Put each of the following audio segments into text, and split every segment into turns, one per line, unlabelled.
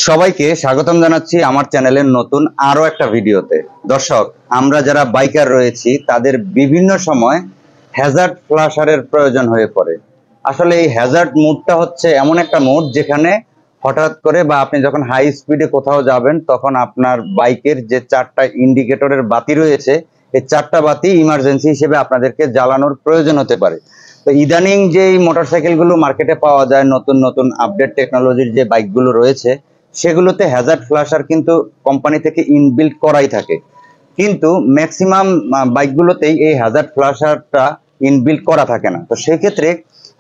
সবাইকে স্বাগতম জানাচ্ছি আমার চ্যানেলের নতুন আরো একটা ভিডিওতে। দর্শক, আমরা যারা বাইকার রয়েছি তাদের বিভিন্ন সময় হ্যাজার্ড ফ্লাশারের প্রয়োজন হয়ে পড়ে। আসলে এই হ্যাজার্ড মুডটা হচ্ছে এমন একটা মুড যেখানে হঠাৎ করে বা আপনি যখন হাই স্পিডে কোথাও যাবেন তখন আপনার বাইকের যে চারটা ইন্ডিকেটরের বাতি রয়েছে এই চারটা বাতি ইমার্জেন্সি হিসেবে আপনাদেরকে জ্বালানোর প্রয়োজন হতে পারে। তো ইদানিং যেই মোটরসাইকেলগুলো মার্কেটে পাওয়া যায়, নতুন নতুন আপডেট টেকনোলজির যে বাইকগুলো রয়েছে সেগুলোতে হ্যাজার্ড ফ্লাশার কিন্তু কোম্পানি থেকে ইনবিল্ট করাই থাকে, কিন্তু ম্যাক্সিমাম বাইকগুলোতেই এই হ্যাজার্ড ফ্লাশারটা ইনবিল্ট করা থাকে না। তো সেক্ষেত্রে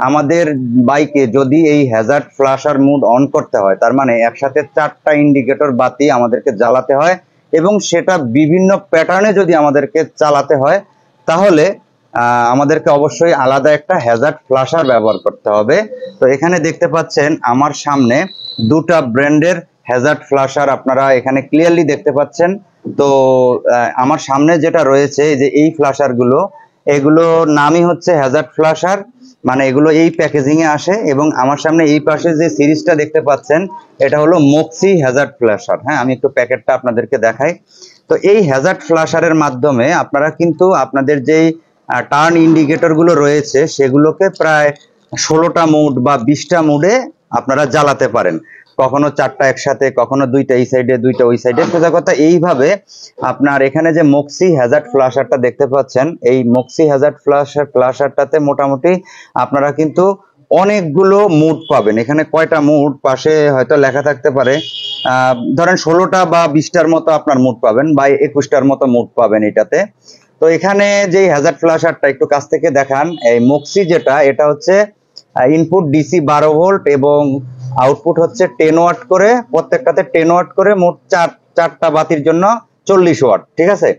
আমাদের বাইকে যদি এই হ্যাজার্ড ফ্লাশার মুড অন করতে হয়, তার মানে একসাথে চারটা ইন্ডিকেটর বাতি আমাদেরকে জ্বালাতে হয় এবং সেটা বিভিন্ন প্যাটার্নে যদি আমাদেরকে চালাতে হয় তাহলে আমাদেরকে অবশ্যই আলাদা একটা হ্যাজার্ড ফ্লাশার ব্যবহার করতে হবে। তো এখানে দেখতে পাচ্ছেন আমার সামনে দুটা ব্র্যান্ডের হ্যাজার্ড ফ্লাশার আপনারা এখানে ক্লিয়ারলি দেখতে পাচ্ছেন। তো আমার সামনে যেটা রয়েছে যে এই ফ্লাশারগুলো, এগুলো নামই হচ্ছে হ্যাজার্ড ফ্লাশার, মানে এগুলো এই প্যাকেজিং এ আসে। এবং আমার সামনে এই পাশে যে সিরিজটা দেখতে পাচ্ছেন এটা হলো মক্সি হ্যাজার্ড ফ্লাশার। হ্যাঁ, আমি একটু প্যাকেটটা আপনাদেরকে দেখাই। তো এই হ্যাজার্ড ফ্লাশারের মাধ্যমে আপনারা কিন্তু আপনাদের যেই টার্ন ইন্ডিকেটর গুলো রয়েছে সেগুলোকে প্রায় 16টা মুড বা 20টা মুডে আপনারা জ্বালাতে পারেন, কখনো চারটা একসাথে, কখনো দুইটা এই সাইডে দুইটা ওই সাইডে। সোজা কথা এইভাবে আপনার এখানে যে মক্সি হ্যাজার্ড ফ্লাশারটা দেখতে পাচ্ছেন, এই মক্সি হ্যাজার্ড ফ্লাশারটাতে মোটামুটি আপনারা কিন্তু অনেকগুলো মুড পাবেন। এখানে কয়টা মুড পাশে হয়তো লেখা থাকতে পারে, ধরেন 16টা বা 20টার মতো আপনার মুড পাবেন বা 21টার মতো মুড পাবেন এটাতে। তো এখানে যে হ্যাজার্ড ফ্লাশারটা একটু কাছ থেকে দেখান, এই মক্সি যেটা, এটা হচ্ছে ইনপুট ডিসি 12 ভোল্ট এবং আউটপুট হচ্ছে 10 ওয়াট করে, প্রত্যেকটাতে 10 ওয়াট করে, মোট চারটা বাতির জন্য 40 ওয়াট। ঠিক আছে,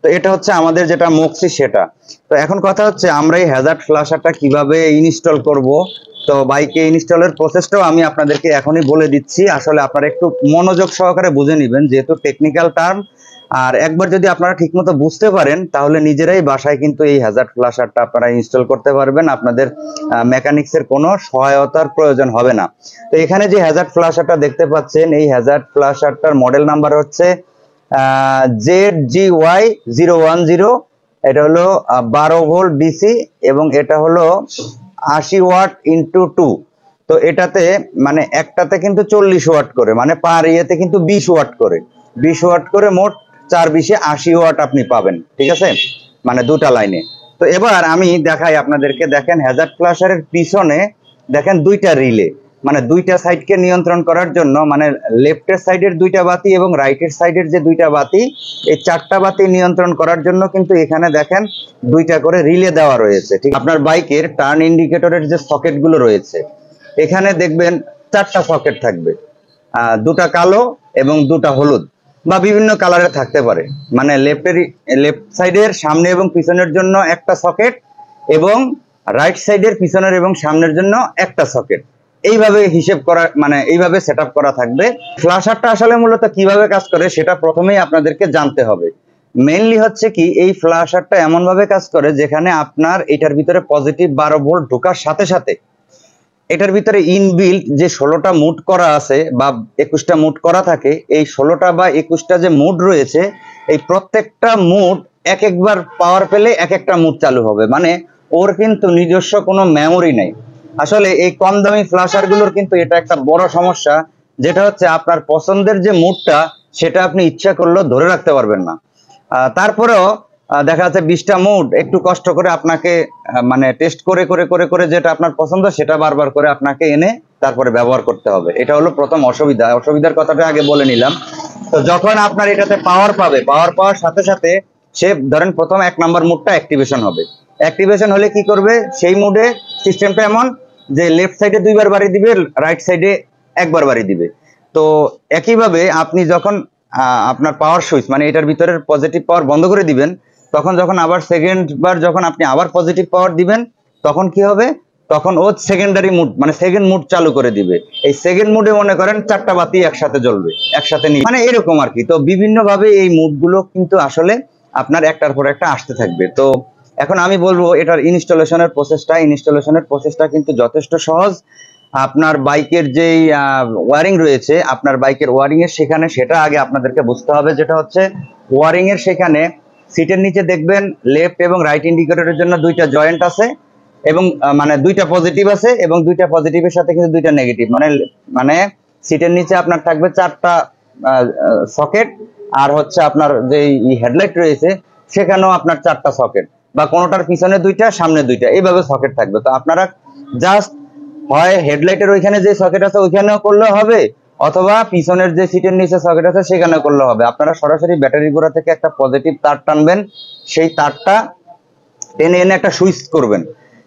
তো এটা হচ্ছে আমাদের যেটা মক্সি সেটা। তো এখন কথা হচ্ছে আমরা এই হ্যাজার্ড ফ্লাশারটা কিভাবে ইনস্টল করব। তো বাইকে ইনস্টলের প্রসেসটাও আমি আপনাদেরকে এখনই বলে দিচ্ছি, আসলে আপনারা একটু মনোযোগ সহকারে বুঝে নেবেন যেহেতু টেকনিক্যাল টার্ম। আর একবার যদি আপনারা ঠিকমতো বুঝতে পারেন তাহলে নিজেরাই বাসায় কিন্তু এই হ্যাজার্ড ফ্লাশারটা আপনারা ইনস্টল করতে পারবেন, আপনাদের মেকানিক্সের কোনো সহায়তার প্রয়োজন হবে না। তো এখানে যে হ্যাজার্ড ফ্লাশারটা দেখতে পাচ্ছেন, এই হ্যাজার্ড ফ্লাশারটার মডেল নাম্বার হচ্ছে ZGY010। এটা হলো 12 ভোল্ট ডিসি এবং এটা হলো 80 ওয়াট ইন্টু 2। তো এটাতে মানে একটাতে কিন্তু 40 ওয়াট করে, মানে পার ইয়েতে কিন্তু 20 ওয়াট করে, 20 ওয়াট করে, মোট 4-20-এ 80 ওয়াট আপনি পাবেন। ঠিক আছে, মানে দুটা লাইনে। তো এবার আমি দেখাই আপনাদেরকে। দেখেন হ্যাজার্ড ফ্লাশারের পিছনে দেখেন দুইটা রিলে, মানে দুইটা সাইডকে নিয়ন্ত্রণ করার জন্য, মানে লেফটের সাইডের দুইটা বাতি এবং রাইটের সাইডের যে দুইটা বাতি, এই চারটা বাতি নিয়ন্ত্রণ করার জন্য কিন্তু এখানে দেখেন দুইটা করে রিলে দেওয়া রয়েছে। ঠিক, আপনার বাইকের টার্ন ইন্ডিকেটরের যে সকেটগুলো রয়েছে এখানে দেখবেন চারটা সকেট থাকবে, দুটা কালো এবং দুটা হলুদ বা বিভিন্ন কালারে থাকতে পারে। মানে লেফট সাইডের সামনে এবং পিছনের জন্য একটা সকেট এবং রাইট সাইডের পিছনের এবং সামনের জন্য একটা সকেট, এইভাবে হিসেব করা, মানে এইভাবে সেটআপ করা থাকবে। ফ্লাশারটা আসলে মূলত কিভাবে কাজ করে সেটা প্রথমেই আপনাদেরকে জানতে হবে। মেইনলি হচ্ছে কি, এই ফ্লাশারটা এমন ভাবে কাজ করে যেখানে আপনার এটার ভিতরে পজিটিভ 12 ভোল্ট ঢোকার সাথে সাথে এটার ভিতরে ইনবিল্ট যে 16টা মুড করা আছে বা 21টা মুড করা থাকে, এই 16টা বা 21টা যে মুড রয়েছে এই প্রত্যেকটা মুড এক একবার পাওয়ার পেলে এক একটা মুড চালু হবে। মানে ওর কিন্তু নিজস্ব কোনো মেমোরি নেই। আসলে এই কম দামি ফ্লাশার গুলোর কিন্তু এটা একটা বড় সমস্যা, যেটা হচ্ছে আপনার পছন্দের যে মুডটা সেটা আপনি ইচ্ছা করলেও ধরে রাখতে পারবেন না। তারপরেও দেখা যাচ্ছে 20টা মুড একটু কষ্ট করে আপনাকে মানে টেস্ট করে করে করে করে যেটা আপনার পছন্দ সেটা বারবার করে আপনাকে এনে তারপরে ব্যবহার করতে হবে। এটা হলো প্রথম অসুবিধা। অসুবিধার কথাটা আগে বলে নিলাম। তো যখন আপনার এটাতে পাওয়ার পাবে, পাওয়ার পাওয়ার সাথে সাথে সে ধরেন প্রথম 1 নাম্বার মুডটা অ্যাক্টিভেশন হবে। অ্যাক্টিভেশন হলে কি করবে, সেই মুডে সিস্টেমটা এমন যে লেফট সাইডে 2বার বাড়ি দিবে, রাইট সাইডে 1বার বাড়ি দিবে। তো একইভাবে আপনি যখন আপনার পাওয়ার সুইচ, মানে এটার ভিতরের পজিটিভ পাওয়ার বন্ধ করে দিবেন, তখন যখন আবার সেকেন্ড বার যখন আপনি আবার পজিটিভ পাওয়ার দিবেন তখন কি হবে, তখন ও সেকেন্ডারি মুড মানে সেকেন্ড মুড চালু করে দিবে। এই সেকেন্ড মুডে মনে করেন চারটা বাতি একসাথে জ্বলবে, একসাথে নিয়ে, মানে এরকম আর কি। তো বিভিন্ন ভাবে এই মুডগুলো কিন্তু আসলে আপনার একটার পর একটা আসতে থাকবে। তো এখন আমি বলবো এটার ইনস্টলেশনের প্রসেসটা কিন্তু যথেষ্ট সহজ। আপনার বাইকের যেই ওয়ারিং রয়েছে, আপনার বাইকের ওয়ারিং এর সেখানে সেটা আগে আপনাদেরকে বুঝতে হবে। যেটা হচ্ছে ওয়ারিং এর সেখানে সিটের নিচে দেখবেন লেফট এবং রাইট ইন্ডিকেটরের জন্য দুইটা জয়েন্ট আছে, এবং মানে দুইটা পজিটিভ আছে, এবং দুইটা পজিটিভের সাথে কিন্তু দুইটা নেগেটিভ, মানে মানে সিটের নিচে আপনার থাকবে 4টা সকেট, আর হচ্ছে আপনার যে হেডলাইট রয়েছে সেখানেও আপনার 4টা সকেট, বা কোনোটার পিছনে 2টা সামনে 2টা, এইভাবে সকেট থাকবে। তো আপনারা জাস্ট হয় হেডলাইটের ওইখানে যে সকেট আছে ওইখানেও করলে হবে, অথবা পিছনের যে সিটের নিচে সকেট আছে সেখানেও করলে হবে। আপনারা সরাসরি ব্যাটারি গোড়া থেকে একটা পজিটিভ তার টানবেন, সেই তারটা টেনে এনে একটা সুইচ করবেন,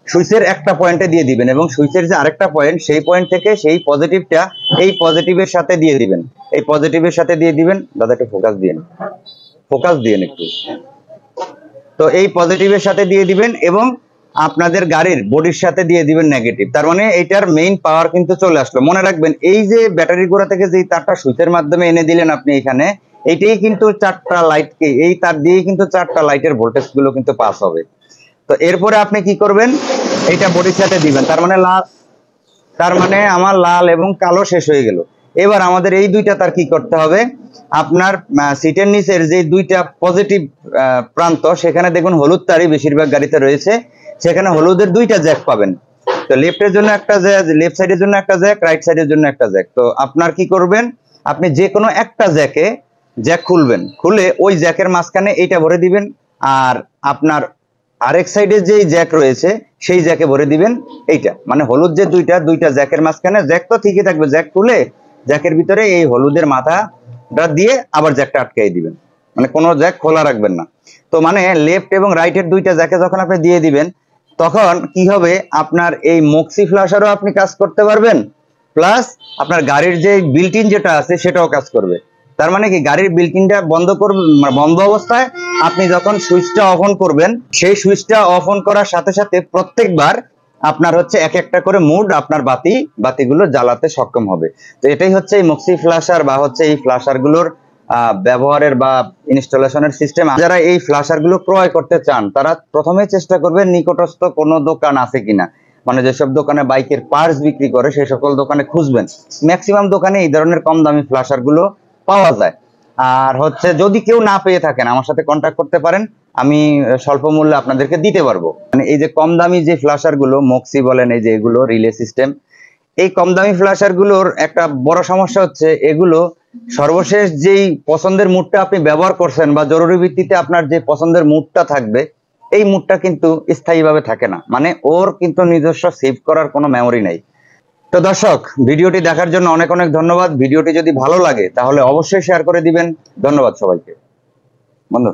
সুইচের একটা পয়েন্টে দিয়ে দিবেন, এবং সুইচের যে আরেকটা পয়েন্ট সেই পয়েন্ট থেকে সেই পজিটিভটা এই পজিটিভের সাথে দিয়ে দিবেন, এই পজিটিভের সাথে দিয়ে দিবেন। দাদা একটু ফোকাস দিন, ফোকাস দিন একটু। তো এই পজিটিভের সাথে দিয়ে দিবেন এবং আপনাদের গাড়ির বডির সাথে দিয়ে দিবেন নেগেটিভ। তার মানে এইটার মেইন পাওয়ার কিন্তু চলে আসলো। মনে রাখবেন এই যে ব্যাটারি গোড়া থেকে যে তারটা সুইচের মাধ্যমে এনে দিলেন আপনি এখানে, এইটাই কিন্তু 4টা লাইটকে, এই তার দিয়েই কিন্তু 4টা লাইটের ভোল্টেজ গুলো কিন্তু পাস হবে। তো এরপরে আপনি কি করবেন, এইটা বডির সাথে দিবেন, তার মানে আমার লাল এবং কালো শেষ হয়ে গেল। এবার আমাদের এই দুইটা তার কি করতে হবে, আপনার সিটের নিচের যে দুইটা পজিটিভ প্রান্ত সেখানে দেখুন হলুদ তারই বেশিরভাগ গাড়িতে রয়েছে, সেখানে হলুদের 2টা জ্যাক পাবেন। তো লেফটের জন্য একটা জ্যাক, লেফট সাইডের জন্য একটা জ্যাক, রাইট সাইডের জন্য একটা জ্যাক। তো আপনার কি করবেন, আপনি যে কোনো একটা জ্যাক খুলবেন, খুলে ওই জ্যাকের মাঝখানে এইটা ভরে দিবেন, আর আপনার আরেক সাইডে যেই জ্যাক রয়েছে সেই জ্যাকে ভরে দিবেন এইটা, মানে হলুদ যে দুইটা জ্যাকের মাঝখানে, জ্যাক তো ঠিকই থাকবে, জ্যাক খুলে জ্যাকের ভিতরে এই হলুদের মাথাটা দিয়ে আবার জ্যাকটা আটকাই দিবেন, মানে কোনো জ্যাক খোলা রাখবেন না। তো মানে লেফট এবং রাইটের 2টা জ্যাকে যখন আপনি দিয়ে দিবেন, তখন কি হবে, আপনার এই মক্সি ফ্ল্যাশারও আপনি কাজ করতে পারবেন, প্লাস আপনার গাড়ির যে বিল্ট ইন যেটা আছে সেটাও কাজ করবে। তার মানে কি, গাড়ির বিল্ট-ইনটা বন্ধ করবেন, বন্ধ অবস্থায় আপনি যখন সুইচটা অফ অন করবেন, সেই সুইচটা অফ অন করার সাথে সাথে প্রত্যেকবার আপনার হচ্ছে এক একটা করে মুড আপনার বাতিগুলো জ্বালাতে সক্ষম হবে। তো এটাই হচ্ছে এই মক্সি ফ্ল্যাশার বা হচ্ছে এই ফ্ল্যাশার গুলোর ব্যবহারের বা ইনস্টলেশনের সিস্টেম। যারা এই ফ্ল্যাশার গুলো ক্রয় করতে চান তারা প্রথমে চেষ্টা করবেন নিকটস্থ কোনো দোকান আছে কিনা, মানে যেসব দোকানে বাইকের পার্টস বিক্রি করে সেই সকল দোকানে খুঁজবেন। ম্যাক্সিমাম দোকানে এই ধরনের কম দামি ফ্ল্যাশার গুলো পাওয়া যায়। আর হচ্ছে যদি কেউ না পেয়ে থাকেন আমার সাথে কন্ট্যাক্ট করতে পারেন, আমি স্বল্প মূল্যে আপনাদেরকে দিতে পারবো। মানে এই যে কম দামি যে ফ্ল্যাশার গুলো মক্সি বলেন, এই যে এগুলো রিলে সিস্টেম, এই কম দামি ফ্ল্যাশার গুলোর একটা বড় সমস্যা হচ্ছে এগুলো সর্বশেষ যেই পছন্দের মুডটা আপনি ব্যবহার করছেন বা জরুরি ভিত্তিতে আপনার যে পছন্দের মুডটা থাকবে, এই মুডটা কিন্তু স্থায়ীভাবে থাকে না, মানে ওর কিন্তু নিজস্ব সেভ করার কোনো মেমোরি নাই। তো দর্শক, ভিডিওটি দেখার জন্য অনেক অনেক ধন্যবাদ। ভিডিওটি যদি ভালো লাগে তাহলে অবশ্যই শেয়ার করে দিবেন। ধন্যবাদ সবাইকে। বন্ধু।